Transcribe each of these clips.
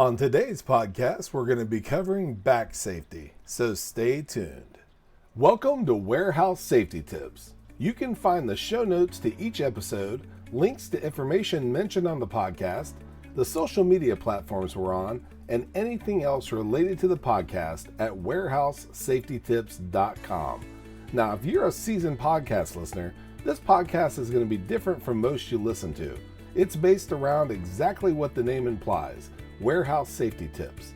On today's podcast, we're going to be covering back safety, so stay tuned. Welcome to Warehouse Safety Tips. You can find the show notes to each episode, links to information mentioned on the podcast, the social media platforms we're on, and anything else related to the podcast at warehousesafetytips.com. Now, if you're a seasoned podcast listener, this podcast is going to be different from most you listen to. It's based around exactly what the name implies, warehouse safety tips.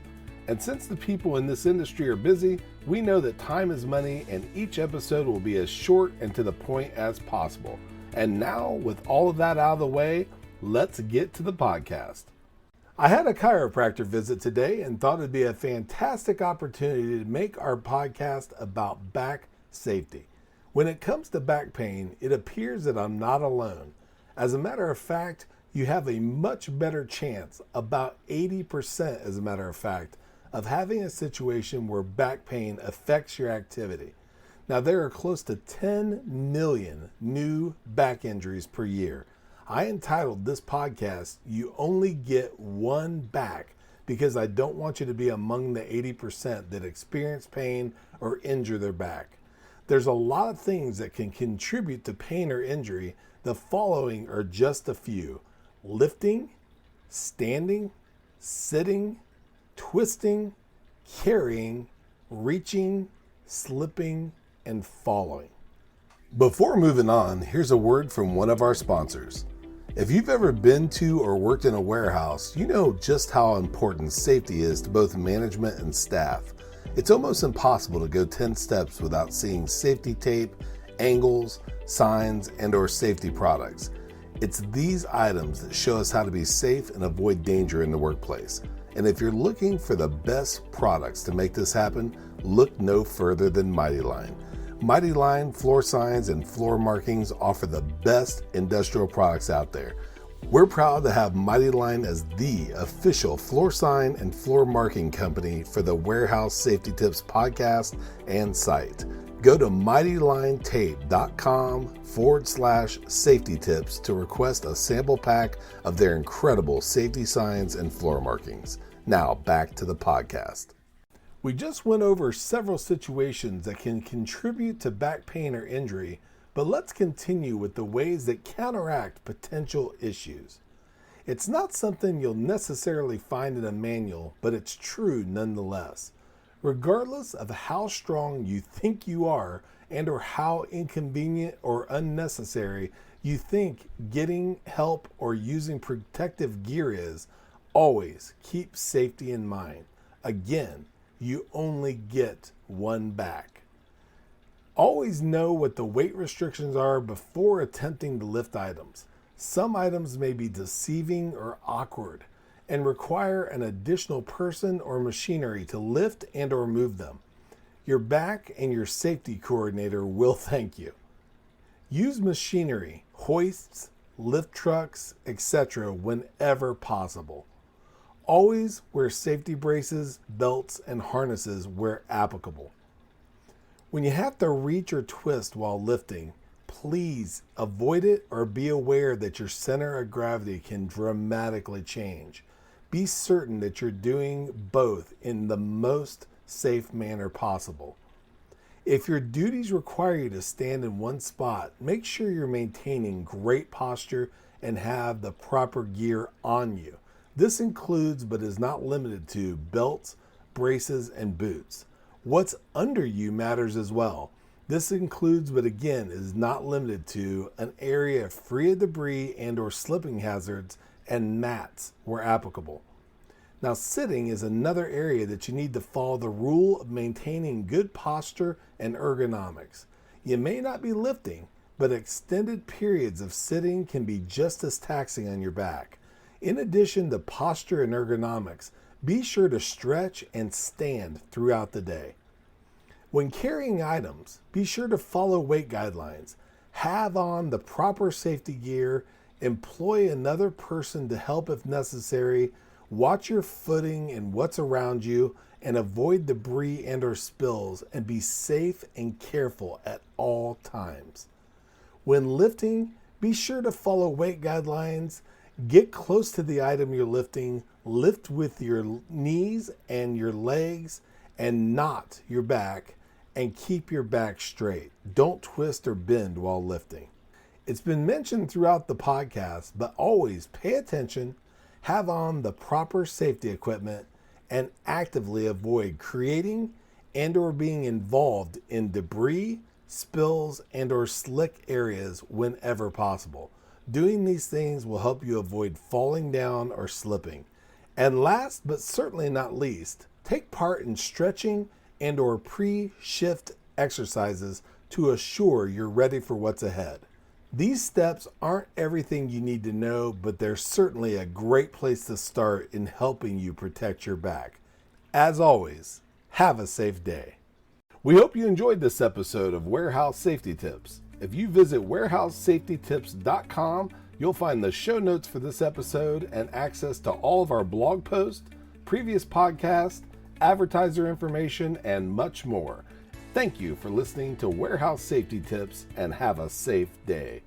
And since the people in this industry are busy, we know that time is money and each episode will be as short and to the point as possible. And now, with all of that out of the way, let's get to the podcast. I had a chiropractor visit today and thought it'd be a fantastic opportunity to make our podcast about back safety. When it comes to back pain, it appears that I'm not alone. As a matter of fact, you have a much better chance, about 80% as a matter of fact, of having a situation where back pain affects your activity. Now, there are close to 10 million new back injuries per year. I entitled this podcast, You Only Get One Back, because I don't want you to be among the 80% that experience pain or injure their back. There's a lot of things that can contribute to pain or injury. The following are just a few: lifting, standing, sitting, twisting, carrying, reaching, slipping, and falling. Before moving on, here's a word from one of our sponsors. If you've ever been to or worked in a warehouse, you know just how important safety is to both management and staff. It's almost impossible to go 10 steps without seeing safety tape, angles, signs, and/or safety products. It's these items that show us how to be safe and avoid danger in the workplace. And if you're looking for the best products to make this happen, look no further than Mighty Line. Mighty Line floor signs and floor markings offer the best industrial products out there. We're proud to have Mighty Line as the official floor sign and floor marking company for the Warehouse Safety Tips podcast and site. Go to mightylinetape.com/safety tips to request a sample pack of their incredible safety signs and floor markings. Now back to the podcast. We just went over several situations that can contribute to back pain or injury, but let's continue with the ways that counteract potential issues. It's not something you'll necessarily find in a manual, but it's true nonetheless. Regardless of how strong you think you are and or how inconvenient or unnecessary you think getting help or using protective gear is, always keep safety in mind. Again, you only get one back. Always know what the weight restrictions are before attempting to lift items. Some items may be deceiving or awkward and require an additional person or machinery to lift and or move them. Your back and your safety coordinator will thank you. Use machinery, hoists, lift trucks, etc. whenever possible. Always wear safety braces, belts, and harnesses where applicable. When you have to reach or twist while lifting, please avoid it or be aware that your center of gravity can dramatically change. Be certain that you're doing both in the most safe manner possible. If your duties require you to stand in one spot, make sure you're maintaining great posture and have the proper gear on you. This includes, but is not limited to, belts, braces, and boots. What's under you matters as well. This includes, but again, is not limited to, an area free of debris and or slipping hazards and mats where applicable. Now, sitting is another area that you need to follow the rule of maintaining good posture and ergonomics. You may not be lifting, but extended periods of sitting can be just as taxing on your back. In addition to posture and ergonomics, be sure to stretch and stand throughout the day. When carrying items, be sure to follow weight guidelines. Have on the proper safety gear, employ another person to help if necessary, watch your footing and what's around you, and avoid debris and or spills, and be safe and careful at all times. When lifting, be sure to follow weight guidelines, get close to the item you're lifting, Lift with your knees and your legs and not your back, and keep your back straight. Don't twist or bend while lifting. It's been mentioned throughout the podcast, but always pay attention, have on the proper safety equipment, and actively avoid creating and or being involved in debris, spills, and or slick areas whenever possible. Doing these things will help you avoid falling down or slipping. And last but certainly not least, take part in stretching and or pre-shift exercises to assure you're ready for what's ahead. These steps aren't everything you need to know, but they're certainly a great place to start in helping you protect your back. As always, have a safe day. We hope you enjoyed this episode of Warehouse Safety Tips. If you visit warehousesafetytips.com, you'll find the show notes for this episode and access to all of our blog posts, previous podcasts, advertiser information, and much more. Thank you for listening to Warehouse Safety Tips, and have a safe day.